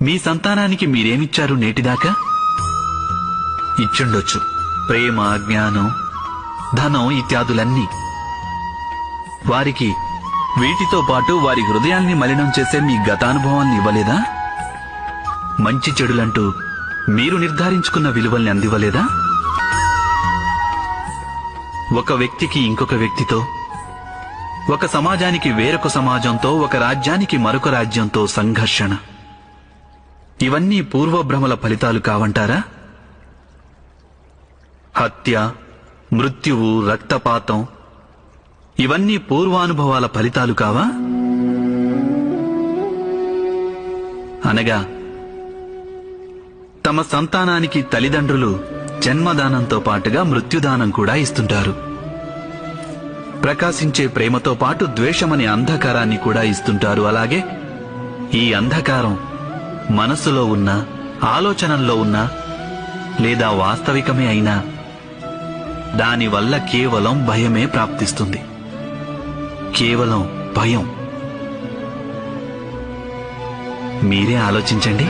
మీ సంతానానికి మీరేమిచ్చారు నేటిదాకా? ఇచ్చుండొచ్చు ప్రేమ, జ్ఞానం, ధనం ఇత్యాదులన్నీ. వారికి వీటితో పాటు వారి హృదయాల్ని మలినం చేసే మీ గతానుభవాల్ని ఇవ్వలేదా? మంచి చెడులంటూ మీరు నిర్ధారించుకున్న విలువల్ని అందివ్వలేదా? ఒక వ్యక్తికి ఇంకొక వ్యక్తితో, ఒక సమాజానికి వేరొక సమాజంతో, ఒక రాజ్యానికి మరొక రాజ్యంతో సంఘర్షణ. ఇవన్నీ పూర్వభ్రమల ఫలితాలు కావంటారా? హత్య, మృత్యువు, రక్తపాతం ఇవన్నీ పూర్వానుభవాల ఫలితాలు కావా? అనగా తమ సంతానానికి తల్లిదండ్రులు జన్మదానంతో పాటుగా మృత్యుదానం కూడా ఇస్తుంటారు. ప్రకాశించే ప్రేమతో పాటు ద్వేషమనే అంధకారాన్ని కూడా ఇస్తుంటారు. అలాగే ఈ అంధకారం మనస్సులో ఉన్నా, ఆలోచనల్లో ఉన్నా, లేదా వాస్తవికమే అయినా దానివల్ల కేవలం భయమే ప్రాప్తిస్తుంది. కేవలం భయం. మీరే ఆలోచించండి.